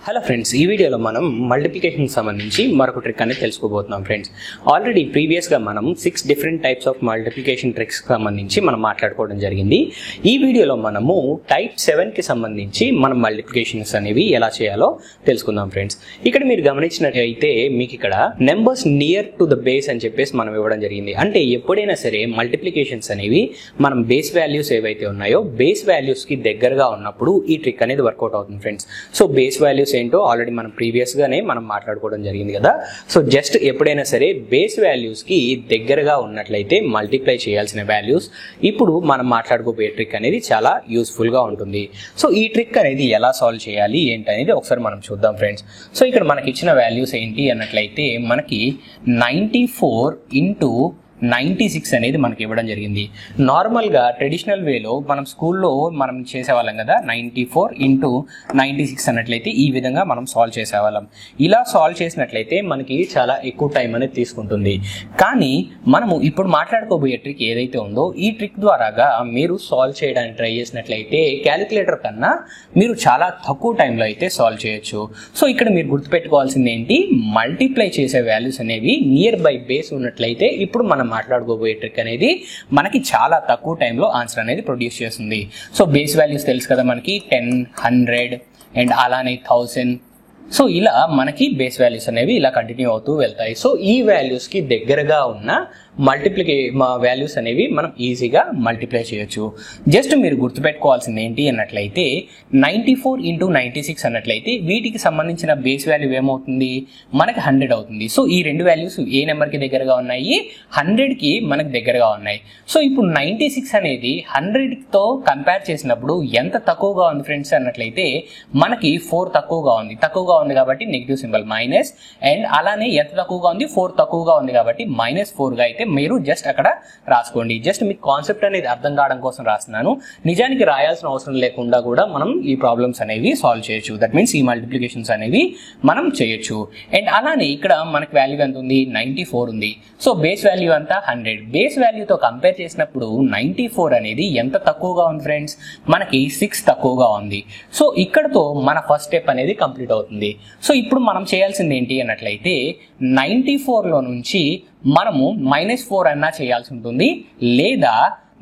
Hello friends, ఈ వీడియోలో మనం మల్టిప్లికేషన్ సంబంధించి మరొక ట్రిక్ అనేది తెలుసుకోబోతున్నాం ఫ్రెండ్స్. ఆల్రెడీ ప్రీవియస్గా మనం 6 different types of multiplication tricks సంబంధించి మనం మాట్లాడుకోవడం జరిగింది. ఈ వీడియోలో మనము టైప్ 7కి సంబంధించి మనం మల్టిప్లికేషన్స్ అనేవి ఎలా చేయాలో తెలుసుకుందాం ఫ్రెండ్స్. ఇక్కడ మీరు గమనించినట్లయితే మీకు ఇక్కడ numbers near to the base అని చెప్పేసి మనం ఇవ్వడం జరిగింది. అంటే ఎప్పుడైనా సరే మల్టిప్లికేషన్స్ అనేవి మనం బేస్ వాల్యూస్ ఏవైతే ఉన్నాయో బేస్ వాల్యూస్కి దగ్గరగా ఉన్నప్పుడు ఈ ట్రిక్ అనేది వర్కౌట్ అవుతుంది ఫ్రెండ్స్. సో బేస్ వాల్యూస్ ఏంటో ఆల్రెడీ మనం ప్రీవియస్గానే మనం మాట్లాడుకోవడం జరిగింది కదా. సో జస్ట్ ఎప్పుడైనా సరే బేస్ వాల్యూస్కి దగ్గరగా ఉన్నట్లయితే మల్టిప్లై చేయాల్సిన వాల్యూస్ ఇప్పుడు మనం మాట్లాడుకోబోయే ట్రిక్ అనేది చాలా యూస్ఫుల్గా ఉంటుంది. సో ఈ ట్రిక్ అనేది ఎలా సాల్వ్ చేయాలి ఏంటి అనేది ఒకసారి మనం చూద్దాం ఫ్రెండ్స్. సో ఇక్కడ మనకి ఇచ్చిన వాల్యూస్ ఏంటి అన్నట్లయితే మనకి 94 ఇంటూ 96 అనేది మనకి ఇవ్వడం జరిగింది. నార్మల్గా ట్రెడిషనల్ వేలో మనం స్కూల్లో మనం చేసేవాళ్ళం కదా, 94 ఇంటూ 96 అన్నట్లయితే ఈ విధంగా మనం సాల్వ్ చేసేవాళ్ళం. ఇలా సాల్వ్ చేసినట్లయితే మనకి చాలా ఎక్కువ టైం అనేది తీసుకుంటుంది. కానీ మనము ఇప్పుడు మాట్లాడుకోబోయే ట్రిక్ ఏదైతే ఉందో ఈ ట్రిక్ ద్వారాగా మీరు సాల్వ్ చేయడానికి ట్రై చేసినట్లయితే క్యాలిక్యులేటర్ కన్నా మీరు చాలా తక్కువ టైంలో అయితే సాల్వ్ చేయొచ్చు. సో ఇక్కడ మీరు గుర్తుపెట్టుకోవాల్సింది ఏంటి, మల్టిప్లై చేసే వాల్యూస్ అనేవి నియర్ బై బేస్ ఉన్నట్లయితే ఇప్పుడు మనం మాట్లాడుకోబోయే ట్రిక్ అనేది మనకి చాలా తక్కువ టైంలో ఆన్సర్ అనేది ప్రొడ్యూస్ చేస్తుంది. సో బేస్ వాల్యూస్ తెలుసు కదా మనకి 10, 100 అండ్ అలానే 1000. సో ఇలా మనకి బేస్ వాల్యూస్ అనేవి ఇలా కంటిన్యూ అవుతూ వెళ్తాయి. సో ఈ వాల్యూస్కి దగ్గరగా ఉన్న వాల్యూస్ అనేవి మనం ఈజీగా మల్టిప్లై చేయొచ్చు. జస్ట్ మీరు గుర్తుపెట్టుకోవాల్సింది ఏంటి అన్నట్లయితే 94 ఇంటూ 96 అన్నట్లయితే వీటికి సంబంధించిన బేస్ వాల్యూ ఏమవుతుంది, మనకి 100 అవుతుంది. సో ఈ రెండు వాల్యూస్ ఏ నెంబర్కి దగ్గరగా ఉన్నాయి, 100కి మనకి దగ్గరగా ఉన్నాయి. సో ఇప్పుడు 96 అనేది 100తో కంపేర్ చేసినప్పుడు ఎంత తక్కువగా ఉంది ఫ్రెండ్స్ అన్నట్లయితే మనకి 4 తక్కువగా ఉంది కాబట్టి నెగిటివ్ సింబల్ మైనస్. అండ్ అలానే ఎంత తక్కువగా ఉంది, 4 తక్కువగా ఉంది కాబట్టి -4గా అయితే మీరు జస్ట్ అక్కడ రాసుకోండి. జస్ట్ మీకు కాన్సెప్ట్ అనేది అర్థం కావడం కోసం రాస్తున్నాను. నిజానికి రాయాల్సిన అవసరం లేకుండా కూడా మనం ఈ ప్రాబ్లమ్స్ అనేవి సాల్వ్ చేయొచ్చు. దట్ మీన్స్ ఈ మల్టిప్లికేషన్స్ అనేవి మనం చేయొచ్చు. అండ్ అలానే ఇక్కడ మనకి వాల్యూ ఎంత ఉంది, 94 ఉంది. సో బేస్ వాల్యూ అంతా 100. బేస్ వాల్యూతో కంపేర్ చేసినప్పుడు 94 అనేది ఎంత తక్కువగా ఉంది ఫ్రెండ్స్, మనకి 6 తక్కువగా ఉంది. సో ఇక్కడతో మన ఫస్ట్ స్టెప్ అనేది కంప్లీట్ అవుతుంది. సో ఇప్పుడు మనం చేయాల్సింది ఏంటి అన్నట్లయితే 94లో నుంచి మనము -4 అన్నా చేయాల్సి ఉంటుంది, లేదా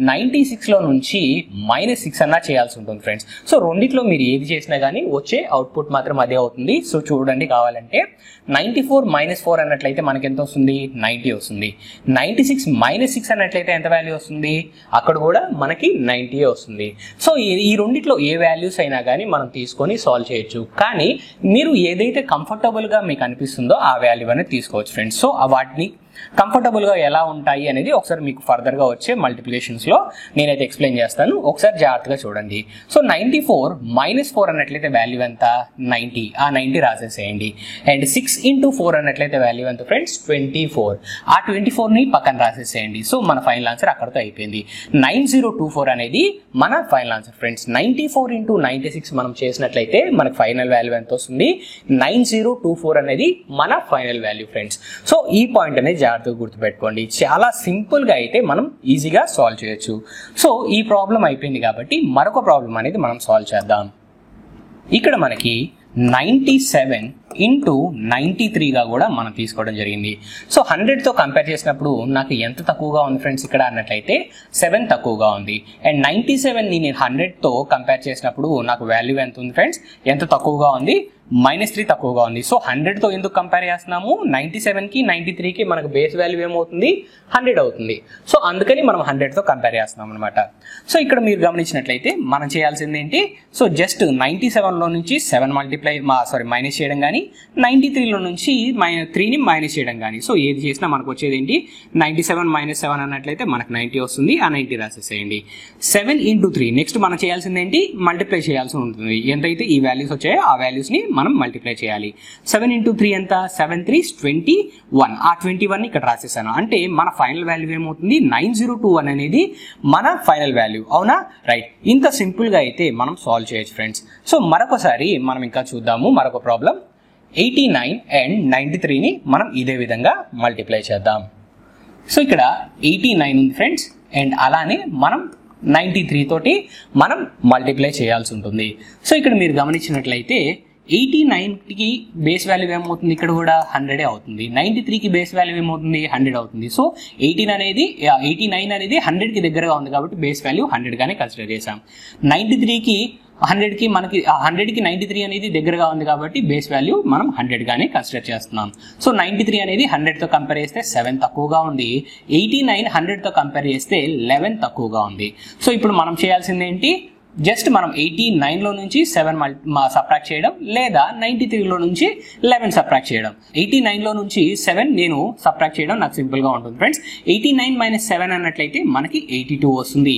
96లో నుంచి -6 అన్నా చేయాల్సి ఉంటుంది ఫ్రెండ్స్. సో రెండిట్లో మీరు ఏది చేసినా కానీ వచ్చే అవుట్పుట్ మాత్రం అదే అవుతుంది. సో చూడండి, కావాలంటే 94 -4 అన్నట్లయితే మనకి ఎంత వస్తుంది, 90 వస్తుంది. 96 -6 అన్నట్లయితే ఎంత వాల్యూ వస్తుంది, అక్కడ కూడా మనకి 90 వస్తుంది. సో ఈ రెండిట్లో ఏ వాల్యూస్ అయినా కానీ మనం తీసుకొని సాల్వ్ చేయొచ్చు. కానీ మీరు ఏదైతే కంఫర్టబుల్గా మీకు అనిపిస్తుందో ఆ వాల్యూ అనేది తీసుకోవచ్చు ఫ్రెండ్స్. సో వాటిని కంఫర్టబుల్గా ఎలా ఉంటాయి అనేది ఒకసారి మీకు ఫర్దర్గా వచ్చే మల్టిప్లికేషన్స్లో నేనైతే ఎక్స్ప్లెయిన్ చేస్తాను. ఒకసారి జాగ్రత్తగా చూడండి. సో 94 -4 అన్నట్లయితే వాల్యూ ఎంత, 90. ఆ 90 రాసేసేయండి. అండ్ 6 ఇంటూ 4 అన్నట్లయితే వాల్యూ ఎంత ఫ్రెండ్స్, 24. ఆ 24ని పక్కన రాసేసేయండి. సో మన ఫైనల్ ఆన్సర్ అక్కడతో అయిపోయింది. 9024 అనేది మన ఫైనల్ ఆన్సర్ ఫ్రెండ్స్. 94 ఇంటూ 96 మనం చేసినట్లయితే మనకు ఫైనల్ వాల్యూ ఎంత వస్తుంది, 9024 అనేది మన ఫైనల్ వాల్యూ ఫ్రెండ్స్. సో ఈ పాయింట్ అనేది జాగ్రత్తగా గుర్తుపెట్టుకోండి. చాలా సింపుల్గా అయితే మనం ఈజీగా సాల్వ్ చేయొచ్చు. సో ఈ ప్రాబ్లం అయిపోయింది కాబట్టి మరొక ప్రాబ్లం అనేది మనం సాల్వ్ చేద్దాం. ఇక్కడ మనకి 97 ఇంటూ 93గా కూడా మనం తీసుకోవడం జరిగింది. సో 100తో కంపేర్ చేసినప్పుడు నాకు ఎంత తక్కువగా ఉంది ఫ్రెండ్స్ ఇక్కడ అన్నట్లయితే 7 తక్కువగా ఉంది. అండ్ 97ని నేను 100తో కంపేర్ చేసినప్పుడు నాకు వాల్యూ ఎంత ఉంది ఫ్రెండ్స్, ఎంత తక్కువగా ఉంది, -3 తక్కువగా ఉంది. సో 100తో ఎందుకు కంపేర్ చేస్తున్నాము, 97కి 93కి మనకు బేస్ వాల్యూ ఏమవుతుంది, 100 అవుతుంది. సో అందుకని మనం 100తో కంపేర్ చేస్తున్నాం అనమాట. సో ఇక్కడ మీరు గమనించినట్లయితే మనం చేయాల్సింది ఏంటి, సో జస్ట్ 97లో నుంచి 7 మైనస్ చేయడం కానీ, 93లో నుంచి 3ని మైనస్ చేయడం కానీ. సో ఏది చేసినా మనకు వచ్చేది ఏంటి, 97 - 7 అన్నట్లయితే మనకు 90 వస్తుంది. ఆ 90 రాసేసేయండి. 7 ఇంటూ 3 నెక్స్ట్ మనం చేయాల్సింది ఏంటి, మల్టిప్లై చేయాల్సి ఉంటుంది. ఎంతైతే ఈ వాల్యూస్ వచ్చాయో ఆ వాల్యూస్ని మనం మల్టిప్లై చేయాలి. 7 ఇంటూ 3 ఎంత, 7 3 21. ఆ 21ని ఇక్కడ రాసేసాను. అంటే మన ఫైనల్ వాల్యూ ఏమవుతుంది, 9021 అనేది మన ఫైనల్ వాల్యూ. అవునా, రైట్. ఇంత సింపుల్గా అయితే మనం సాల్వ్ చేయొచ్చు ఫ్రెండ్స్. సో మరొకసారి మనం ఇంకా చూద్దాము మరొక ప్రాబ్లం. 89 అండ్ 93ని మనం ఇదే విధంగా మల్టిప్లై చేద్దాం. సో ఇక్కడ 89 ఉంది ఫ్రెండ్స్, అండ్ అలానే మనం 93 తోటి మనం మల్టిప్లై చేయాల్సి ఉంటుంది. సో ఇక్కడ మీరు గమనించినట్లయితే 89కి బేస్ వాల్యూ ఏమవుతుంది, ఇక్కడ కూడా 100 అవుతుంది. 93కి బేస్ వాల్యూ ఏమవుతుంది, 100 అవుతుంది. సో 89 అనేది 100కి దగ్గరగా ఉంది కాబట్టి బేస్ వాల్యూ 100 గానే కన్సిడర్ చేసాం. 93కి 100కి మనకి 100కి 93 అనేది దగ్గరగా ఉంది కాబట్టి బేస్ వాల్యూ మనం 100 గానే కన్సిడర్ చేస్తున్నాం. సో 93 అనేది 100తో కంపేర్ చేస్తే 7 తక్కువగా ఉంది. 89 100తో కంపేర్ చేస్తే 11 తక్కువగా ఉంది. సో ఇప్పుడు మనం చేయాల్సింది ఏంటి, జస్ట్ మనం 89లో నుంచి 7 సబ్ట్రాక్ట్ చేయడం, లేదా 93లో నుంచి 11 సబ్ట్రాక్ట్ చేయడం. 89లో నుంచి 7 నేను సబ్ట్రాక్ట్ చేయడం నాకు సింపుల్ గా ఉంటుంది ఫ్రెండ్స్. 89 - 7 అన్నట్లయితే మనకి 82 వస్తుంది.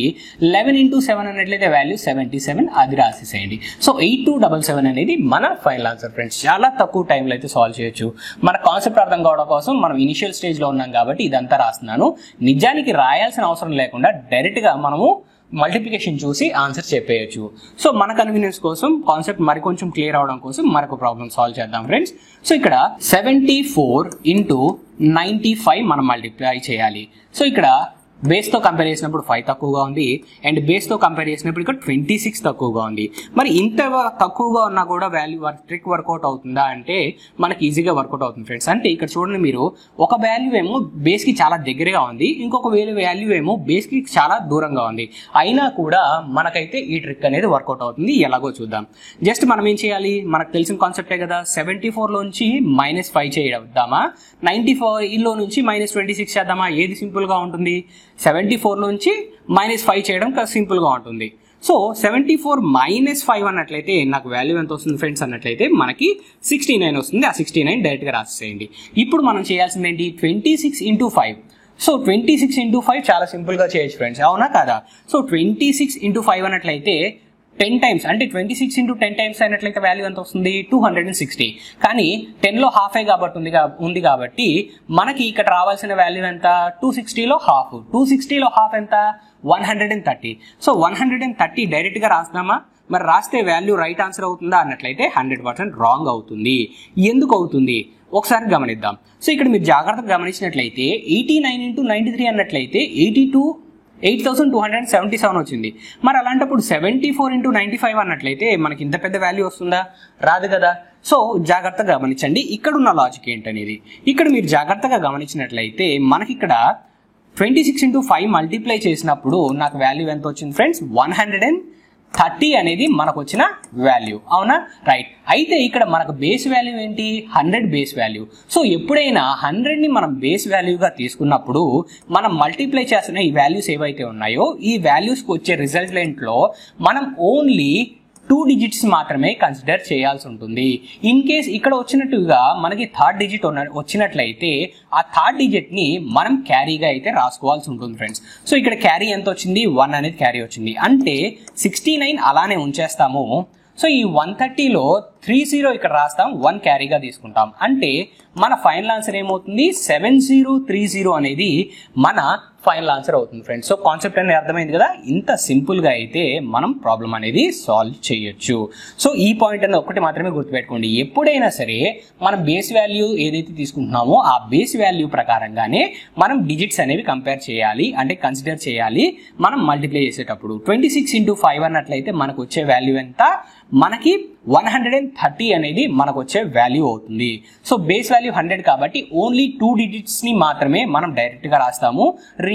11 × 7 అన్నట్లయితే వాల్యూ 77, అది రాసేసేయండి. సో 8277 అనేది మన ఫైనల్ ఆన్సర్ ఫ్రెండ్స్. చాలా తక్కువ టైంలో అయితే సాల్వ్ చేయొచ్చు. మన కాన్సెప్ట్ అర్థం కావడం కోసం మనం ఇనిషియల్ స్టేజ్ లో ఉన్నాం కాబట్టి ఇదంతా రాస్తున్నాను. నిజానికి రాయాల్సిన అవసరం లేకుండా డైరెక్ట్ గా మనము మల్టిప్లికేషన్ చూసి ఆన్సర్ చెప్పేయచ్చు. సో మన కన్వీనియన్స్ కోసం కాన్సెప్ట్ మరికొంచెం క్లియర్ అవడం కోసం మరొక ప్రాబ్లం సాల్వ్ చేద్దాం ఫ్రెండ్స్. సో ఇక్కడ 74 × 95 మనం మల్టిప్లై చేయాలి. సో ఇక్కడ బేస్ తో కంపేర్ చేసినప్పుడు 5 తక్కువగా ఉంది, అండ్ బేస్ తో కంపేర్ చేసినప్పుడు ఇక్కడ 26 తక్కువగా ఉంది. మరి ఇంత తక్కువగా ఉన్నా కూడా వాల్యూ ట్రిక్ వర్కౌట్ అవుతుందా అంటే మనకి ఈజీగా వర్కౌట్ అవుతుంది ఫ్రెండ్స్. అంటే ఇక్కడ చూడండి, మీరు ఒక వాల్యూ ఏమో బేస్ కి చాలా దగ్గరగా ఉంది, ఇంకొక వాల్యూ ఏమో బేస్ కి చాలా దూరంగా ఉంది. అయినా కూడా మనకైతే ఈ ట్రిక్ అనేది వర్కౌట్ అవుతుంది. ఎలాగో చూద్దాం. జస్ట్ మనం ఏం చేయాలి, మనకు తెలిసిన కాన్సెప్టే కదా. 74 లోంచి -5 చేద్దామా, 94 లో నుంచి -26 చేద్దామా, ఏది సింపుల్ గా ఉంటుంది? 74 నుంచి -5 చేయడం సింపుల్ గా ఉంటుంది. సో 74 - 5 అన్నట్లయితే నాకు వాల్యూ ఎంత వస్తుంది ఫ్రెండ్స్ అన్నట్లయితే మనకి 69 వస్తుంది. ఆ 69 డైరెక్ట్ గా రాసేయండి. ఇప్పుడు మనం చేయాల్సింది ఏంటి, 26 × 5. సో 26 × 5 చాలా సింపుల్ గా చేయొచ్చు ఫ్రెండ్స్, అవునా కాదా? సో 26 × 5 అన్నట్లయితే 10 టైమ్స్, అంటే 26 × 10 టైమ్స్ అయినట్లయితే వాల్యూ ఎంత వస్తుంది, 260. కానీ 10లో హాఫే కాబట్టి ఉంది కాబట్టి మనకి ఇక్కడ రావాల్సిన వాల్యూ ఎంత, 260లో హాఫ్. 260లో హాఫ్ ఎంత, 130. సో 130 డైరెక్ట్ గా రాస్తామా? మరి రాస్తే వాల్యూ రైట్ ఆన్సర్ అవుతుందా అన్నట్లయితే 100% రాంగ్ అవుతుంది. ఎందుకు అవుతుంది ఒకసారి గమనిద్దాం. సో ఇక్కడ మీరు జాగ్రత్తగా గమనించినట్లయితే 89 × 93 అన్నట్లయితే 8277 వచ్చింది. మరి అలాంటప్పుడు 74 × 95 అన్నట్లయితే మనకి ఇంత పెద్ద వాల్యూ వస్తుందా, రాదు కదా. సో జాగ్రత్తగా గమనించండి ఇక్కడ ఉన్న లాజిక్ ఏంటనేది. ఇక్కడ మీరు జాగ్రత్తగా గమనించినట్లయితే మనకి ఇక్కడ 26 × 5 మల్టిప్లై చేసినప్పుడు నాకు వాల్యూ ఎంత వచ్చింది ఫ్రెండ్స్, 130 అనేది మనకు వచ్చిన వాల్యూ, అవునా? రైట్. అయితే ఇక్కడ మనకు బేస్ వాల్యూ ఏంటి, 100 బేస్ వాల్యూ. సో ఎప్పుడైనా 100ని మనం బేస్ వాల్యూగా తీసుకున్నప్పుడు మనం మల్టిప్లై చేస్తున్న ఈ వాల్యూస్ ఏవైతే ఉన్నాయో ఈ వాల్యూస్కి వచ్చే రిజల్టెంట్లో మనం ఓన్లీ 2 డిజిట్స్ మాత్రమే కన్సిడర్ చేయాల్సి ఉంటుంది. ఇన్ కేస్ ఇక్కడ వచ్చినట్టుగా మనకి 3rd డిజిట్ వచ్చినట్లయితే ఆ 3rd డిజిట్ ని మనం క్యారీగా అయితే రాసుకోవాల్సి ఉంటుంది ఫ్రెండ్స్. సో ఇక్కడ క్యారీ ఎంత వచ్చింది, 1 అనేది క్యారీ వచ్చింది. అంటే 69 అలానే ఉంచేస్తాము. సో ఈ 130లో 30 ఇక్కడ రాస్తాం, 1 క్యారీగా తీసుకుంటాం. అంటే మన ఫైనల్ ఆన్సర్ ఏమవుతుంది, 7030 అనేది మన ఫైనల్ ఆన్సర్ అవుతుంది ఫ్రెండ్స్. సో కాన్సెప్ట్ అనేది అర్థమైంది కదా. ఇంత సింపుల్ గా అయితే మనం ప్రాబ్లం అనేది సాల్వ్ చేయొచ్చు. సో ఈ పాయింట్ అనేది ఒకటి మాత్రమే గుర్తుపెట్టుకోండి, ఎప్పుడైనా సరే మనం బేస్ వాల్యూ ఏదైతే తీసుకుంటున్నామో ఆ బేస్ వాల్యూ ప్రకారంగానే మనం డిజిట్స్ అనేవి కంపేర్ చేయాలి, అంటే కన్సిడర్ చేయాలి మనం మల్టిప్లై చేసేటప్పుడు. 26 × 5 అన్నట్లయితే మనకు వచ్చే వాల్యూ ఎంత, మనకి 130 అనేది మనకు వచ్చే వాల్యూ అవుతుంది. సో బేస్ వాల్యూ 100 కాబట్టి ఓన్లీ 2 డిజిట్స్ ని మాత్రమే మనం డైరెక్ట్ గా రాస్తాము.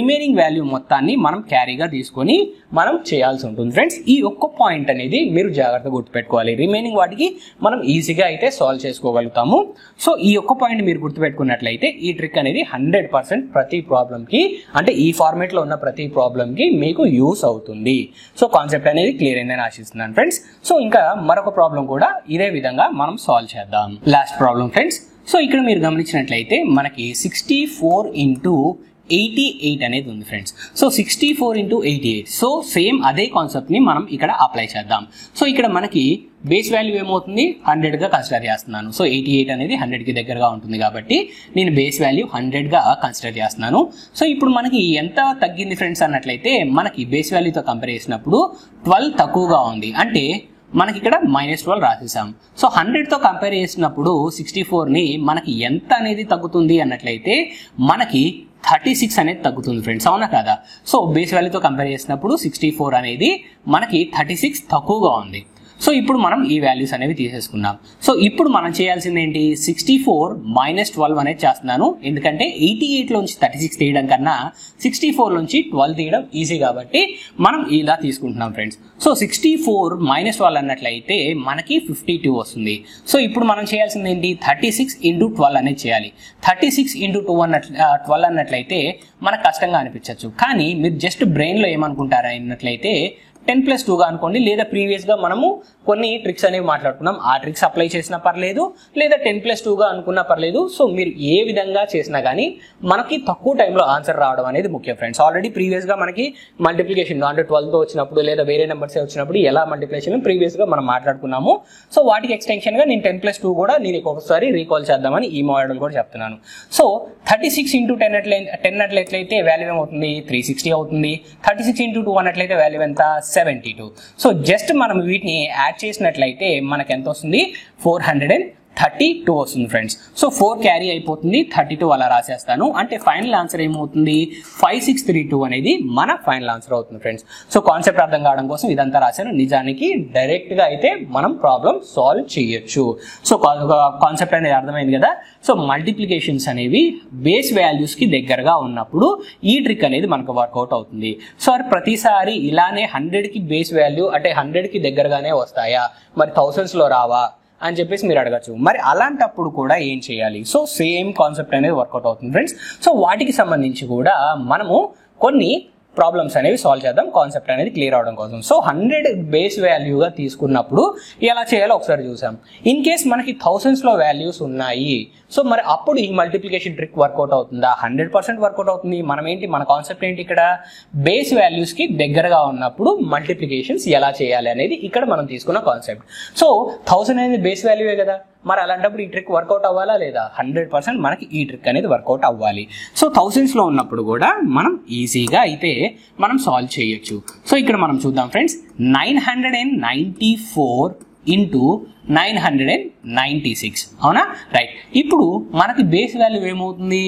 రిమైనింగ్ వాల్యూ మొత్తాన్ని మనం క్యారీగా తీసుకొని మనం చేయాల్సి ఉంటుంది ఫ్రెండ్స్. ఈ ఒక్క పాయింట్ అనేది మీరు జాగ్రత్తగా గుర్తుపెట్టుకోవాలి. రిమైనింగ్ వాటికి మనం ఈజీగా అయితే సాల్వ్ చేసుకోగలుగుతాము. సో ఈ ఒక్క పాయింట్ మీరు గుర్తుపెట్టుకున్నట్లయితే ఈ ట్రిక్ అనేది 100% ప్రతి ప్రాబ్లం కి, అంటే ఈ ఫార్మేట్ లో ఉన్న ప్రతి ప్రాబ్లం కి మీకు యూస్ అవుతుంది. సో కాన్సెప్ట్ అనేది క్లియర్ అయిందని ఆశిస్తున్నాను ఫ్రెండ్స్. సో ఇంకా మరొక ప్రాబ్లం కూడా ఇదే విధంగా మనం సాల్వ్ చేద్దాం. Last problem friends. సో ఇక్కడ మీరు గమనించినట్లయితే మనకి 64 × 88 అనేది ఉంది ఫ్రెండ్స్. సో 64 × 88. సో సేమ్ అదే కాన్సెప్ట్ ని మనం ఇక్కడ అప్లై చేద్దాం. సో ఇక్కడ మనకి బేస్ వాల్యూ ఏమవుతుంది, 100 గా కన్సిడర్ చేస్తున్నాను. సో 88 అనేది 100 కి దగ్గరగా ఉంటుంది కాబట్టి నేను బేస్ వాల్యూ 100 గా కన్సిడర్ చేస్తున్నాను. సో ఇప్పుడు మనకి ఎంత తగ్గింది ఫ్రెండ్స్ అన్నట్లయితే మనకి బేస్ వాల్యూతో కంపేర్ చేసినప్పుడు 12 తక్కువగా ఉంది. అంటే మనకి ఇక్కడ -12 రాసేసాం. సో 100తో కంపేర్ చేసినప్పుడు 64ని మనకి ఎంత అనేది తగ్గుతుంది అన్నట్లయితే మనకి 36 అనేది తగ్గుతుంది ఫ్రెండ్స్, అవునా కదా. సో బేస్ వాల్యూతో కంపేర్ చేసినప్పుడు 64 అనేది మనకి 36 తక్కువగా ఉంది. సో ఇప్పుడు మనం ఈ వాల్యూస్ అనేవి తీసేసుకున్నాం. సో ఇప్పుడు మనం చేయాల్సింది ఏంటి, 64 - 12 అనేది చేస్తున్నాను. ఎందుకంటే 88 లోంచి 36 తీయడం కన్నా 64 నుంచి 12 తీయడం ఈజీ కాబట్టి మనం ఇలా తీసుకుంటున్నాం ఫ్రెండ్స్. సో 64 - 12 అన్నట్లయితే మనకి 52 వస్తుంది. సో ఇప్పుడు మనం చేయాల్సింది ఏంటి, 36 × 12 అనేది చేయాలి. 36 × 12 అన్నట్లయితే మనకు కష్టంగా అనిపించవచ్చు, కానీ మీరు జస్ట్ బ్రెయిన్లో ఏమనుకుంటారా అన్నట్లయితే 10+2గా అనుకోండి, లేదా ప్రీవియస్గా మనము కొన్ని ట్రిక్స్ అనేవి మాట్లాడుకున్నాం, ఆ ట్రిక్స్ అప్లై చేసినా పర్లేదు, లేదా 10+2గా అనుకున్నా పర్లేదు. సో మీరు ఏ విధంగా చేసినా కానీ మనకి తక్కువ టైంలో ఆన్సర్ రావడం అనేది ముఖ్యం ఫ్రెండ్స్. ఆల్రెడీ ప్రీవియస్గా మనకి మల్టిప్లికేషన్ అంటే 12తో వచ్చినప్పుడు లేదా వేరే నెంబర్స్ వచ్చినప్పుడు ఎలా మల్టిప్లికేషన్ ప్రీవియస్గా మనం మాట్లాడుకున్నాము. సో వాటికి ఎక్స్టెన్షన్గా నేను 10+2 కూడా నేను ఒకసారి రీకాల్ చేద్దామని ఈ మోడల్ కూడా చెప్తున్నాను. సో 36 × 10 అట్లయితే వాల్యూ ఏమవుతుంది, 360 అవుతుంది. 36 × 2 అన్నట్లయితే వాల్యూ ఎంత, 72. సో జస్ట్ మనం వీటిని యాడ్ చేసినట్లయితే మనకు ఎంత వస్తుంది, 432 వస్తుంది ఫ్రెండ్స్. సో 4 క్యారీ అయిపోతుంది, 32 అలా రాసేస్తాను. అంటే ఫైనల్ ఆన్సర్ ఏమవుతుంది, 5632 అనేది మన ఫైనల్ ఆన్సర్ అవుతుంది ఫ్రెండ్స్. సో కాన్సెప్ట్ అర్థం కావడం కోసం ఇదంతా రాశాను. నిజానికి డైరెక్ట్ గా అయితే మనం ప్రాబ్లం సాల్వ్ చేయొచ్చు. సో కాన్సెప్ట్ అనేది అర్థమైంది కదా. సో మల్టిప్లికేషన్స్ అనేవి బేస్ వాల్యూస్ కి దగ్గరగా ఉన్నప్పుడు ఈ ట్రిక్ అనేది మనకు వర్కౌట్ అవుతుంది. సో ప్రతిసారి ఇలానే 100కి బేస్ వాల్యూ అంటే 100కి దగ్గరగానే వస్తాయా, మరి థౌసండ్స్ లో రావా అని చెప్పేసి మీరు అడగచ్చు. మరి అలాంటప్పుడు కూడా ఏం చేయాలి, సో సేమ్ కాన్సెప్ట్ అనేది వర్కౌట్ అవుతుంది ఫ్రెండ్స్. సో వాటికి సంబంధించి కూడా మనము కొన్ని ప్రాబ్లమ్స్ అనేవి సాల్వ్ చేద్దాం, కాన్సెప్ట్ అనేది క్లియర్ అవడం కోసం. సో 100 బేస్ వాల్యూగా తీసుకున్నప్పుడు ఎలా చేయాలో ఒకసారి చూసాం. ఇన్ కేస్ మనకి థౌసండ్స్ లో వాల్యూస్ ఉన్నాయి, సో మరి అప్పుడు ఈ మల్టిప్లికేషన్ ట్రిక్ వర్కౌట్ అవుతుందా, 100% వర్కౌట్ అవుతుంది. మనం ఏంటి, మన కాన్సెప్ట్ ఏంటి, ఇక్కడ బేస్ వాల్యూస్ కి దగ్గరగా ఉన్నప్పుడు మల్టిప్లికేషన్స్ ఎలా చేయాలి అనేది ఇక్కడ మనం తీసుకున్న కాన్సెప్ట్. సో 1000 అనేది బేస్ వాల్యూవే కదా, మరి అలాంటప్పుడు ఈ ట్రిక్ వర్కౌట్ అవ్వాలా లేదా, 100% మనకి ఈ ట్రిక్ అనేది వర్కౌట్ అవ్వాలి. సో థౌసండ్స్ లో ఉన్నప్పుడు కూడా మనం ఈజీగా అయితే మనం సాల్వ్ చేయొచ్చు. సో ఇక్కడ మనం చూద్దాం ఫ్రెండ్స్, 994 × 996 అవునా, రైట్. ఇప్పుడు మనకి బేస్ వాల్యూ ఏమవుతుంది,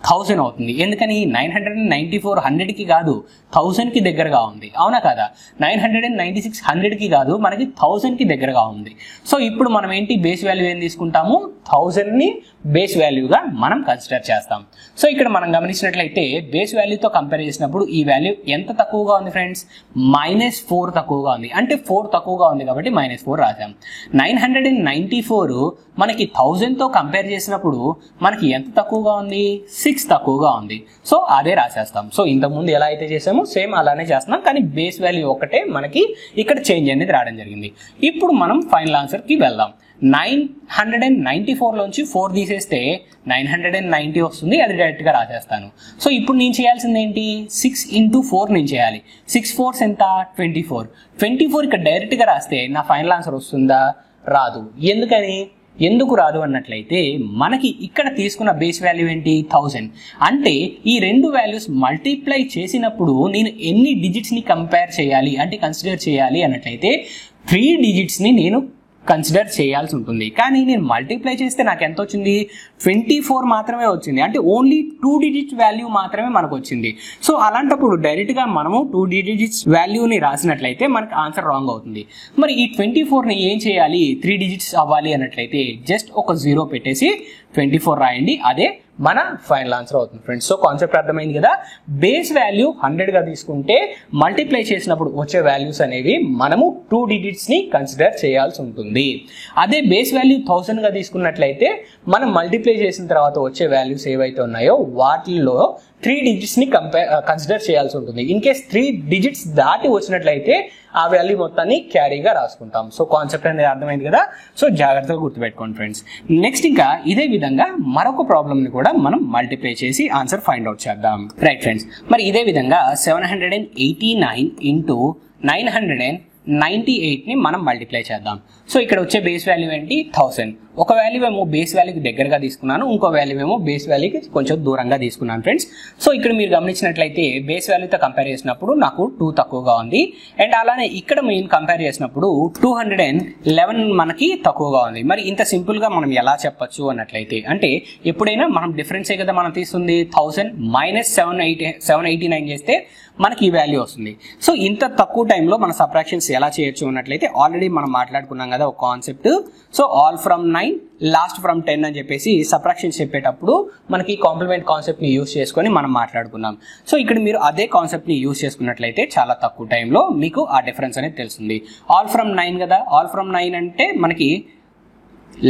1000 అవుతుంది. ఎందుకని, 994 100కి కాదు 1000కి దగ్గరగా ఉంది, అవునా కదా. 996 100కి కాదు, మనకి 1000కి దగ్గరగా ఉంది. సో ఇప్పుడు మనం ఏంటి, బేస్ వాల్యూ ఏం తీసుకుంటాము, 1000ని బేస్ వాల్యూగా మనం కన్సిడర్ చేస్తాం. సో ఇక్కడ మనం గమనించినట్లయితే బేస్ వాల్యూతో కంపేర్ చేసినప్పుడు ఈ వాల్యూ ఎంత తక్కువగా ఉంది ఫ్రెండ్స్, -4 తక్కువగా ఉంది. అంటే 4 తక్కువగా ఉంది కాబట్టి -4 రాసాం. 994 మనకి 1000తో కంపేర్ చేసినప్పుడు మనకి ఎంత తక్కువగా ఉంది, 6 తక్కువగా ఉంది. సో అదే రాసేస్తాం. సో ఇంతకుముందు ఎలా అయితే చేసామో సేమ్ అలానే చేస్తున్నాం, కానీ బేస్ వాల్యూ ఒకటే మనకి ఇక్కడ చేంజ్ అనేది రావడం జరిగింది. ఇప్పుడు మనం ఫైనల్ ఆన్సర్ కి వెళ్దాం. 994 లోంచి 4 తీసేస్తే 990 వస్తుంది, అది డైరెక్ట్ గా రాసేస్తాను. సో ఇప్పుడు నేను చేయాల్సింది ఏంటి, 6 × 4 నేను చేయాలి. 6 4 ఎంత, 24 ఇక్కడ డైరెక్ట్ గా రాస్తే నా ఫైనల్ ఆన్సర్ వస్తుందా, రాదు. ఎందుకు రాదు అన్నట్లయితే మనకి ఇక్కడ తీసుకున్న బేస్ వాల్యూ ఏంటి, 1000. అంటే ఈ రెండు వాల్యూస్ మల్టిప్లై చేసినప్పుడు నేను ఎన్ని డిజిట్స్ ని కంపేర్ చేయాలి అంటే కన్సిడర్ చేయాలి అన్నట్లయితే 3 డిజిట్స్ ని నేను కన్సిడర్ చేయాల్సి ఉంటుంది. కానీ నేను మల్టిప్లై చేస్తే నాకు ఎంత వచ్చింది, 24 మాత్రమే వచ్చింది. అంటే ఓన్లీ 2 డిజిట్స్ వాల్యూ మాత్రమే మనకు వచ్చింది. సో అలాంటప్పుడు డైరెక్ట్ గా మనము 2 డిజిట్స్ వాల్యూని రాసినట్లయితే మనకి ఆన్సర్ రాంగ్ అవుతుంది. మరి ఈ 24ని ఏం చేయాలి, 3 డిజిట్స్ అవ్వాలి అన్నట్లయితే జస్ట్ ఒక 0 పెట్టేసి 24 రాయండి, అదే మన ఫైనల్ ఆన్సర్ అవుతుంది ఫ్రెండ్స్. సో కాన్సెప్ట్ అర్థమైంది కదా. బేస్ వాల్యూ 100 గా తీసుకుంటే మల్టిప్లై చేసినప్పుడు వచ్చే వాల్యూస్ అనేవి మనము 2 డిజిట్స్ ని కన్సిడర్ చేయాల్సి ఉంటుంది. అదే బేస్ వాల్యూ 1000 గా తీసుకున్నట్లయితే మనం మల్టిప్లై చేసిన తర్వాత వచ్చే వాల్యూస్ ఏవైతే ఉన్నాయో వాటిల్లో 3 డిజిట్స్ ని కన్సిడర్ చేయాల్సి ఉంటుంది. ఇన్ కేస్ 3 డిజిట్స్ దాటి వచ్చినట్లయితే ఆ వాల్యూ మొత్తాన్ని క్యారీగా రాసుకుంటాం. సో కాన్సెప్ట్ అనేది అర్థమైంది కదా. సో జాగ్రత్తగా గుర్తుపెట్టుకోండి ఫ్రెండ్స్. నెక్స్ట్ ఇంకా ఇదే విధంగా మరొక ప్రాబ్లమ్ ని కూడా మనం మల్టిప్లై చేసి ఆన్సర్ ఫైండ్ అవుట్ చేద్దాం. రైట్ ఫ్రెండ్స్, మరి ఇదే విధంగా 789 × 998 ని మనం మల్టిప్లై చేద్దాం. సో ఇక్కడ వచ్చే బేస్ వాల్యూ ఏంటి, 1000. ఒక వాల్యూ ఏమో బేస్ వాల్యూకి దగ్గరగా తీసుకున్నాను, ఇంకో వాల్యూ ఏమో బేస్ వాల్యూకి కొంచెం దూరంగా తీసుకున్నాను ఫ్రెండ్స్. సో ఇక్కడ మీరు గమనించినట్లయితే బేస్ వాల్యూతో కంపేర్ చేసినప్పుడు నాకు 2 తక్కువగా ఉంది. అండ్ అలానే ఇక్కడ మేము కంపేర్ చేసినప్పుడు 211 మనకి తక్కువగా ఉంది. మరి ఇంత సింపుల్ గా మనం ఎలా చెప్పొచ్చు అన్నట్లయితే, అంటే ఎప్పుడైనా మనం డిఫరెన్సే కదా మనం తీస్తుంది. 1000 - 789 చేస్తే మనకి ఈ వాల్యూ వస్తుంది. సో ఇంత తక్కువ టైంలో మన సబ్ట్రాక్షన్స్ ఎలా చేయొచ్చు అన్నట్లయితే ఆల్రెడీ మనం మాట్లాడుకున్నాం కదా ఒక concept. So all from 9 last from 10 అని చెప్పేసి సబ్ట్రాక్షన్స్ చెప్పేటప్పుడు మనకి కాంప్లిమెంట్ కాన్సెప్ట్ ని యూజ్ చేసుకొని మనం మాట్లాడుకున్నాం. సో ఇక్కడ మీరు అదే కాన్సెప్ట్ ని యూజ్ చేసుకున్నట్లయితే చాలా తక్కువ టైంలో మీకు ఆ డిఫరెన్స్ అనేది తెలుస్తుంది. ఆల్ ఫ్రమ్ 9 కదా, ఆల్ ఫ్రమ్ 9 అంటే మనకి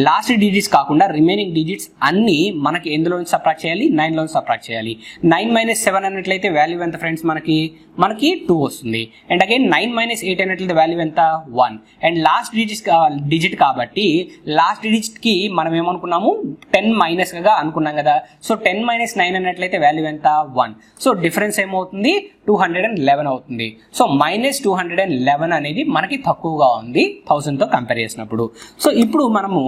లాస్ట్ డిజిట్స్ కాకుండా రిమైనింగ్ డిజిట్స్ అన్ని మనకి ఎందులో నుంచి సబ్ట్రాక్ట్ చేయాలి, 9 లో నుంచి సబ్ట్రాక్ట్ చేయాలి. 9 - 7 అన్నట్లయితే వాల్యూ ఎంత ఫ్రెండ్స్, మనకి 2 వస్తుంది. అండ్ అగైన్ 9 - 8 అన్నట్లయితే వాల్యూ ఎంత, 1. అండ్ లాస్ట్ డిజిట్ కాబట్టి లాస్ట్ డిజిట్ కి మనం ఏమనుకున్నాము 10 మైనస్ గా అనుకున్నాం కదా. సో 10 - 9 అన్నట్లయితే వాల్యూ ఎంత, 1. సో డిఫరెన్స్ ఏమవుతుంది, 211 అవుతుంది. సో -211 అనేది మనకి తక్కువగా ఉంది 1000 తో కంపేర్ చేసినప్పుడు. సో ఇప్పుడు మనము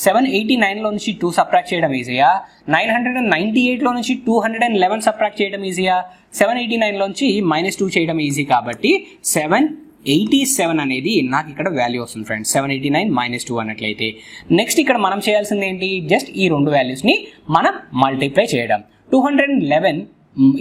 789 లో నుంచి 2 సబ్ట్రాక్ట్ చేయడం ఈజీయా, 998 లో నుంచి 211 సబ్ట్రాక్ట్ చేయడం ఈజీయా, 789 లోంచి -2 చేయడం ఈజీ. కాబట్టి 787 అనేది నాకు ఇక్కడ వాల్యూ వస్తుంది ఫ్రెండ్స్, 789 - 2 అన్నట్లయితే. నెక్స్ట్ ఇక్కడ మనం చేయాల్సింది ఏంటి, జస్ట్ ఈ రెండు వాల్యూస్ ని మనం మల్టిప్లై చేయడం. 211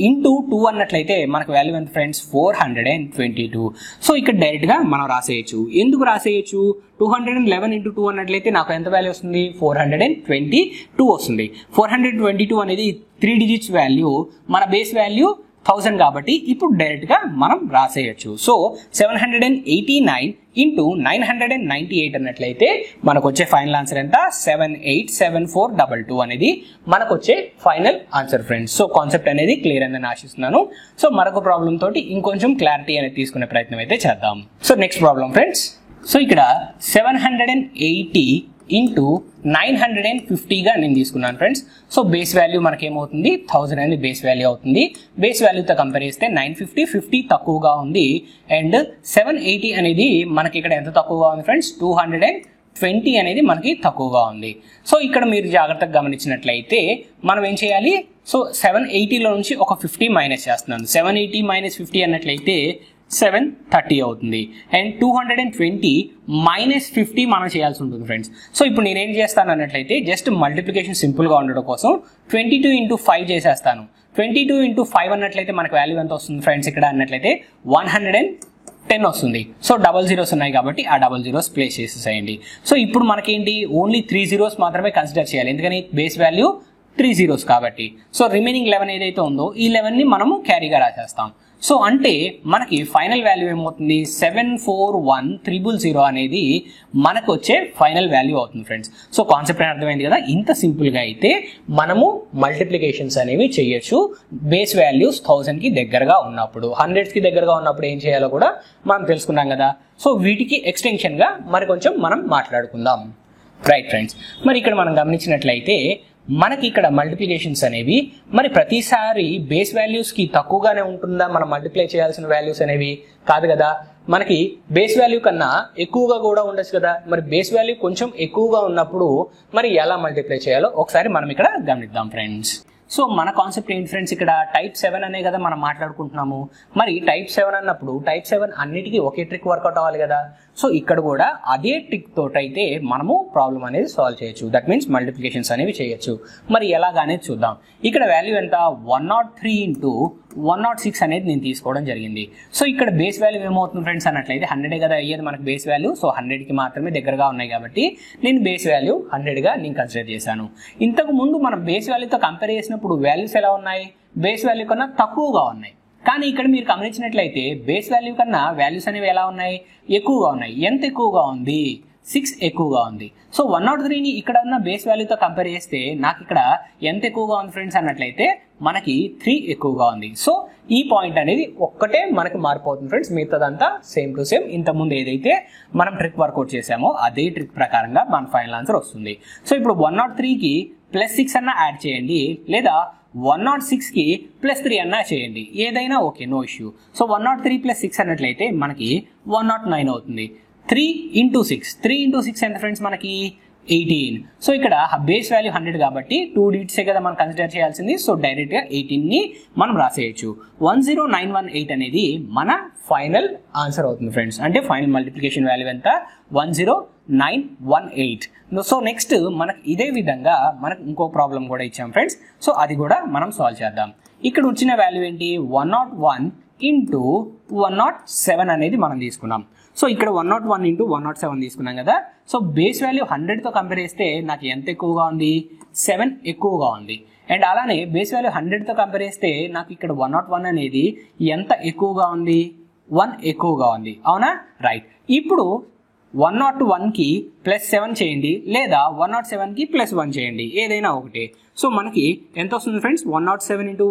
ఇంటూ 2 అన్నట్లయితే మనకు వాల్యూ ఎంత ఫ్రెండ్స్, 422. సో ఇక్కడ డైరెక్ట్ గా మనం రాసేయచ్చు. ఎందుకు రాసేయచ్చు, 211 ఇంటూ 2 అన్నట్లయితే నాకు ఎంత వాల్యూ వస్తుంది, 422 వస్తుంది. 422 అనేది 3 డిజిట్స్ వాల్యూ, మన బేస్ వాల్యూ 1000 కాబట్టి ఇప్పుడు డైరెక్ట్ గా మనం రాసేయచ్చు. సో 789 ఇంటూ 998 అన్నట్లయితే మనకు వచ్చే ఫైనల్ ఆన్సర్ ఎంత, 787422 అనేది మనకు వచ్చే final answer friends. So concept అనేది క్లియర్ అని ఆశిస్తున్నాను. సో మరొక ప్రాబ్లం తోటి ఇంకొంచెం క్లారిటీ అనేది తీసుకునే ప్రయత్నం అయితే చేద్దాం. So next problem friends, so ఇక్కడ 780 ఇంటూ 950 గా నేను తీసుకున్నాను ఫ్రెండ్స్. సో బేస్ వాల్యూ మనకేమవుతుంది, 1000 అనేది బేస్ వాల్యూ అవుతుంది. బేస్ వాల్యూతో కంపేర్ చేస్తే 950 తక్కువగా ఉంది. అండ్ 780 అనేది మనకి ఇక్కడ ఎంత తక్కువగా ఉంది ఫ్రెండ్స్, 220 అనేది మనకి తక్కువగా ఉంది. సో ఇక్కడ మీరు జాగ్రత్తగా గమనించినట్లయితే మనం ఏం చేయాలి, సో 780లో నుంచి ఒక 50 మైనస్ చేస్తున్నాను. 780 - 50 అన్నట్లయితే 730 అవుతుంది. అండ్ 220 - 50 మనం చేయాల్సి ఉంటుంది ఫ్రెండ్స్. సో ఇప్పుడు నేనేం చేస్తాను అన్నట్లయితే జస్ట్ మల్టిప్లికేషన్ సింపుల్ గా ఉండడం కోసం 22 × 5 చేసేస్తాను. 22 × 5 అన్నట్లయితే మనకు వాల్యూ ఎంత వస్తుంది ఫ్రెండ్స్, ఇక్కడ అన్నట్లయితే 110 వస్తుంది. సో డబల్ జీరోస్ ఉన్నాయి కాబట్టి ఆ డబల్ జీరోస్ ప్లేస్ చేసేసేయండి. సో ఇప్పుడు మనకేంటి, ఓన్లీ 3 zeros మాత్రమే కన్సిడర్ చేయాలి, ఎందుకని బేస్ వాల్యూ 3 zeros కాబట్టి. సో రిమైనింగ్ 11 ఏదైతే ఉందో ఈ 11 ని మనము క్యారీగా రాసేస్తాం. సో అంటే మనకి ఫైనల్ వాల్యూ ఏమవుతుంది, 741000 అనేది మనకు వచ్చే ఫైనల్ వాల్యూ అవుతుంది ఫ్రెండ్స్. సో కాన్సెప్ట్ అని అర్థమైంది కదా. ఇంత సింపుల్ గా అయితే మనము మల్టిప్లికేషన్స్ అనేవి చేయొచ్చు. బేస్ వాల్యూస్ 1000 కి దగ్గరగా ఉన్నప్పుడు, 100s కి దగ్గరగా ఉన్నప్పుడు ఏం చేయాలో కూడా మనం తెలుసుకున్నాం కదా. సో వీటికి ఎక్స్టెన్షన్ గా మరి కొంచెం మనం మాట్లాడుకుందాం. రైట్ ఫ్రెండ్స్, మరి ఇక్కడ మనం గమనించినట్లయితే మనకి ఇక్కడ మల్టిప్లికేషన్స్ అనేవి మరి ప్రతిసారి బేస్ వాల్యూస్ కి తక్కువగానే ఉంటుందా మనం మల్టిప్లై చేయాల్సిన వాల్యూస్ అనేవి, కాదు కదా. మనకి బేస్ వాల్యూ కన్నా ఎక్కువగా కూడా ఉండొచ్చు కదా. మరి బేస్ వాల్యూ కొంచెం ఎక్కువగా ఉన్నప్పుడు మరి ఎలా మల్టిప్లై చేయాలో ఒకసారి మనం ఇక్కడ గమనిద్దాం ఫ్రెండ్స్. సో మన కాన్సెప్ట్ ఏంటి ఫ్రెండ్స్, ఇక్కడ టైప్ 7 అనే కదా మనం మాట్లాడుకుంటున్నాము. మరి టైప్ 7 అన్నప్పుడు టైప్ 7 అన్నిటికీ ఒకే ట్రిక్ వర్కౌట్ అవ్వాలి కదా. సో ఇక్కడ కూడా అదే ట్రిక్ తోటైతే మనము ప్రాబ్లం అనేది సాల్వ్ చేయొచ్చు. దట్ మీన్స్ మల్టిప్లికేషన్స్ అనేవి చేయొచ్చు. మరి ఎలాగానే చూద్దాం. ఇక్కడ వాల్యూ ఎంత, 103 × 106 అనేది నేను తీసుకోవడం జరిగింది. సో ఇక్కడ బేస్ వాల్యూ ఏమవుతుంది ఫ్రెండ్స్ అన్నట్లయితే 100 కదా అయ్యేది మనకి బేస్ వాల్యూ. సో 100 కి మాత్రమే దగ్గరగా ఉన్నాయి కాబట్టి నేను బేస్ వాల్యూ 100 గా నేను కన్సిడర్ చేశాను. ఇంతకు ముందు మనం బేస్ వాల్యూతో కంపేర్ చేసినప్పుడు వాల్యూస్ ఎలా ఉన్నాయి, బేస్ వాల్యూ కన్నా తక్కువగా ఉన్నాయి. కానీ ఇక్కడ మీరు గమనించినట్లయితే బేస్ వాల్యూ కన్నా వాల్యూస్ అనేవి ఎలా ఉన్నాయి, ఎక్కువగా ఉన్నాయి. ఎంత ఎక్కువగా ఉంది, 6 ఎక్కువగా ఉంది. సో 103ని ఇక్కడ ఉన్న బేస్ వాల్యూతో కంపేర్ చేస్తే నాకు ఇక్కడ ఎంత ఎక్కువగా ఉంది ఫ్రెండ్స్ అన్నట్లయితే మనకి 3 ఎక్కువగా ఉంది. సో ఈ పాయింట్ అనేది ఒక్కటే మనకి మారిపోతుంది ఫ్రెండ్స్, మిగతాదంతా సేమ్ టు సేమ్ ఇంతకుముందు ఏదైతే మనం ట్రిక్ వర్కౌట్ చేసామో అదే ట్రిక్ ప్రకారంగా మన ఫైనల్ ఆన్సర్ వస్తుంది. సో ఇప్పుడు 103కి +6 అన్న యాడ్ చేయండి, లేదా 106కి +3 అన్నా చేయండి, ఏదైనా ఓకే, నో ఇష్యూ. సో 103 + 6 అన్నట్లయితే మనకి 109 అవుతుంది. 3 × 6, 3 × 6 ఎంత ఫ్రెండ్స్ మనకి 18. సో ఇక్కడ బేస్ వాల్యూ 100 కాబట్టి 2 digits కదా మనం కన్సిడర్ చేయాల్సింది. సో డైరెక్ట్ గా 18ని మనం రాసేయచ్చు. 10918 అనేది మన ఫైనల్ ఆన్సర్ అవుతుంది ఫ్రెండ్స్. అంటే ఫైనల్ మల్టిప్లికేషన్ వాల్యూ ఎంత, 10918. సో నెక్స్ట్ మనకు ఇదే విధంగా మనకు ఇంకో ప్రాబ్లం కూడా ఇచ్చాం ఫ్రెండ్స్. సో అది కూడా మనం సాల్వ్ చేద్దాం. ఇక్కడ వచ్చిన వాల్యూ ఏంటి, 101 ఇంటూ 107 అనేది మనం తీసుకున్నాం. సో ఇక్కడ 101 ఇంటూ 107 తీసుకున్నాం కదా. సో బేస్ వాల్యూ 100తో కంపేర్ చేస్తే నాకు ఎంత ఎక్కువగా ఉంది, 7 ఎక్కువగా ఉంది. అండ్ అలానే బేస్ వాల్యూ 100తో కంపేర్ చేస్తే నాకు ఇక్కడ 101 అనేది ఎంత ఎక్కువగా ఉంది, 1 ఎక్కువగా ఉంది. అవునా, రైట్. ఇప్పుడు 101కి +7 చేయండి, లేదా 107కి +1 చేయండి, ఏదైనా ఒకటి. సో మనకి ఎంత వస్తుంది ఫ్రెండ్స్, 107 ఇంటూ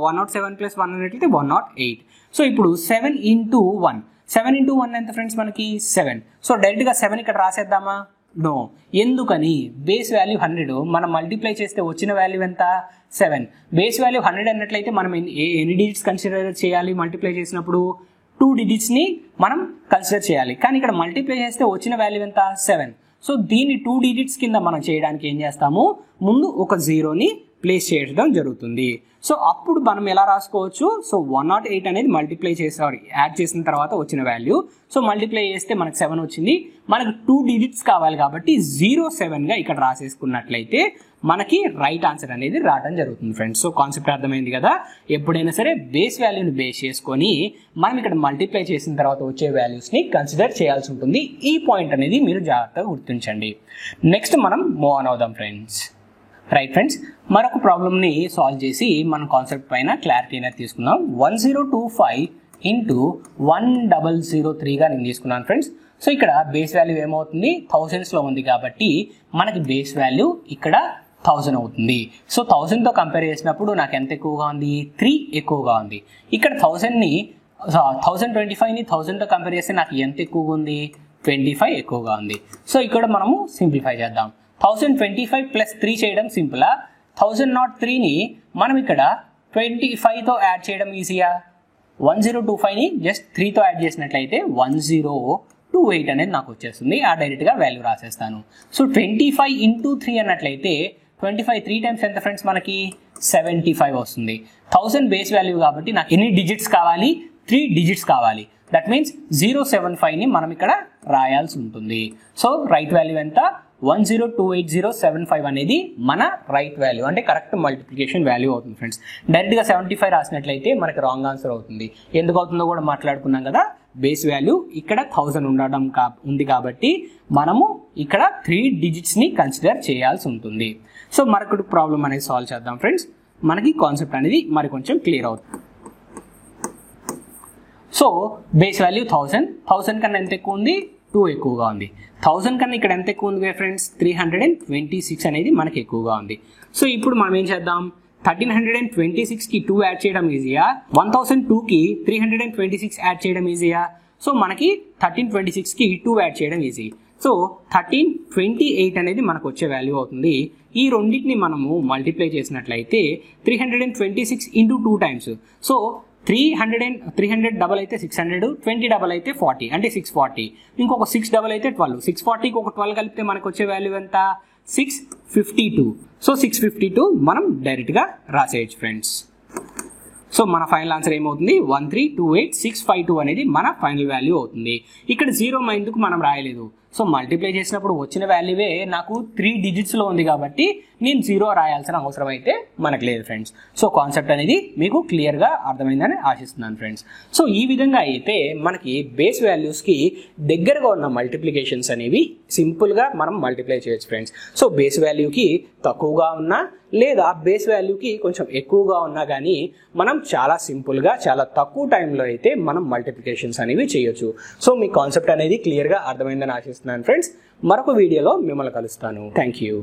107 + 1 అనేట్లయితే 108. సో ఇప్పుడు 7 ఇంటూ 1, 7 ఇంటూ 1 ఎంత ఫ్రెండ్స్ మనకి 7. సో డైరెక్ట్గా 7 ఇక్కడ రాసేద్దామా, నో. ఎందుకని, బేస్ వాల్యూ 100 మనం మల్టిప్లై చేస్తే వచ్చిన వాల్యూ ఎంత, 7. బేస్ వాల్యూ 100 అన్నట్లయితే మనం ఎన్ని డిజిట్స్ కన్సిడర్ చేయాలి మల్టిప్లై చేసినప్పుడు, 2 డిజిట్స్ని మనం కన్సిడర్ చేయాలి. కానీ ఇక్కడ మల్టిప్లై చేస్తే వచ్చిన వాల్యూ ఎంత, 7. సో దీన్ని 2 డిజిట్స్ కింద మనం చేయడానికి ఏం చేస్తాము, ముందు ఒక 0ని ప్లేస్ చేయడం జరుగుతుంది. సో అప్పుడు మనం ఎలా రాసుకోవచ్చు, సో 108 అనేది మల్టిప్లై యాడ్ చేసిన తర్వాత వచ్చిన వాల్యూ. సో మల్టిప్లై చేస్తే మనకు 7 వచ్చింది. మనకు 2 డిజిట్స్ కావాలి కాబట్టి 07గా ఇక్కడ రాసేసుకున్నట్లయితే మనకి రైట్ ఆన్సర్ అనేది రావడం జరుగుతుంది ఫ్రెండ్స్. సో కాన్సెప్ట్ అర్థమైంది కదా. ఎప్పుడైనా సరే బేస్ వాల్యూని బేస్ చేసుకొని మనం ఇక్కడ మల్టిప్లై చేసిన తర్వాత వచ్చే వాల్యూస్ని కన్సిడర్ చేయాల్సి ఉంటుంది. ఈ పాయింట్ అనేది మీరు జాగ్రత్తగా గుర్తించండి. నెక్స్ట్ మనం మూవ్ ఆన్ అవుదాం ఫ్రెండ్స్. రైట్ ఫ్రెండ్స్, మరొక ప్రాబ్లమ్ని సాల్వ్ చేసి మన కాన్సెప్ట్ పైన క్లారిటీ అనేది తీసుకుందాం. 1025 ఇంటూ 1003గా నేను తీసుకున్నాను ఫ్రెండ్స్. సో ఇక్కడ బేస్ వాల్యూ ఏమవుతుంది, థౌజండ్స్లో ఉంది కాబట్టి మనకి బేస్ వాల్యూ ఇక్కడ 1000 అవుతుంది. సో 1000తో కంపేర్ చేసినప్పుడు నాకు ఎంత ఎక్కువగా ఉంది, 3 ఎక్కువగా ఉంది. ఇక్కడ 1025ని 1000తో కంపేర్ చేస్తే నాకు ఎంత ఎక్కువగా ఉంది, 25 ఎక్కువగా ఉంది. సో ఇక్కడ మనము సింప్లిఫై చేద్దాం. 1025 + 3 చేయడం సింపులా, 1003ని మనం ఇక్కడ 25తో యాడ్ చేయడం ఈజీయా. 1025ని జస్ట్ 3తో యాడ్ చేసినట్లయితే 1028 అనేది నాకు వచ్చేస్తుంది. ఆ డైరెక్ట్గా వాల్యూ రాసేస్తాను. సో 25 ఇంటూ 3 అన్నట్లయితే 25 3 టైమ్స్ ఎంత ఫ్రెండ్స్ మనకి 75 వస్తుంది. 1000 బేస్ వాల్యూ కాబట్టి నాకు ఎన్ని డిజిట్స్ కావాలి, 3 డిజిట్స్ కావాలి. దట్ మీన్స్ 075ని మనం ఇక్కడ రాయాల్సి ఉంటుంది. సో రైట్ వాల్యూ ఎంత, 1028,075 అనేది మన రైట్ వాల్యూ, అంటే కరెక్ట్ మల్టిప్లికేషన్ వాల్యూ అవుతుంది ఫ్రెండ్స్. డైరెక్ట్గా 75 రాసినట్లయితే మనకి రాంగ్ ఆన్సర్ అవుతుంది. ఎందుకు అవుతుందో కూడా మాట్లాడుకున్నాం కదా. బేస్ వాల్యూ ఇక్కడ 1000 ఉండడం ఉంది కాబట్టి మనము ఇక్కడ 3 డిజిట్స్ని కన్సిడర్ చేయాల్సి ఉంటుంది. సో మరొకటి ప్రాబ్లం అనేది సాల్వ్ చేద్దాం ఫ్రెండ్స్. మనకి కాన్సెప్ట్ అనేది మరి కొంచెం క్లియర్ అవుతుంది. సో బేస్ వాల్యూ 1000 కన్నా ఎంత ఎక్కువ ఉంది, 2 ఎక్కువగా ఉంది. 1000 కన్నా ఇక్కడ ఎంత ఎక్కువ ఉంది ఫ్రెండ్స్, 326 అనేది మనకి ఎక్కువగా ఉంది. సో ఇప్పుడు మనం ఏం చేద్దాం, 1326కి 2 యాడ్ చేయడం ఈజీయా, 1002కి 326 యాడ్ చేయడం ఈజీయా. సో మనకి 1326కి 2 యాడ్ చేయడం ఈజీ. సో 1328 అనేది మనకు వచ్చే వాల్యూ అవుతుంది. ఈ రెండింటిని మనము మల్టిప్లై చేసినట్లయితే 326 ఇంటూ 2 టైమ్స్. సో 300 డబల్ అయితే 600, 20 డబల్ అయితే 40, అంటే 640. ఇంకొక 6 డబల్ అయితే 12, 640కి ఒక 12 కలిపితే మనకు వచ్చే వాల్యూ ఎంత, 652. సో 652 మనం డైరెక్ట్గా రాసేయచ్చు ఫ్రెండ్స్. సో మన ఫైనల్ ఆన్సర్ ఏమవుతుంది, 1328652 అనేది మన ఫైనల్ వాల్యూ అవుతుంది. ఇక్కడ 0 ఎందుకు మనం రాయలేదు, సో మల్టిప్లై చేసినప్పుడు వచ్చిన వాల్యూవే నాకు 3 డిజిట్స్లో ఉంది కాబట్టి నేను 0 రాయాల్సిన అవసరం అయితే మనకు లేదు ఫ్రెండ్స్. సో కాన్సెప్ట్ అనేది మీకు క్లియర్గా అర్థమైందని ఆశిస్తున్నాను ఫ్రెండ్స్. సో ఈ విధంగా అయితే మనకి బేస్ వాల్యూస్కి దగ్గరగా ఉన్న మల్టిప్లికేషన్స్ అనేవి సింపుల్గా మనం మల్టిప్లై చేయొచ్చు ఫ్రెండ్స్. సో బేస్ వాల్యూకి తక్కువగా ఉన్నా లేదా బేస్ వాల్యూకి కొంచెం ఎక్కువగా ఉన్నా కానీ మనం చాలా సింపుల్గా చాలా తక్కువ టైంలో అయితే మనం మల్టిప్లికేషన్స్ అనేవి చేయొచ్చు. సో మీ కాన్సెప్ట్ అనేది క్లియర్గా అర్థమైందని ఆశిస్తున్నాను ఫ్రెండ్స్. మరొక వీడియోలో మిమ్మల్ని కలుస్తాను. Thank you.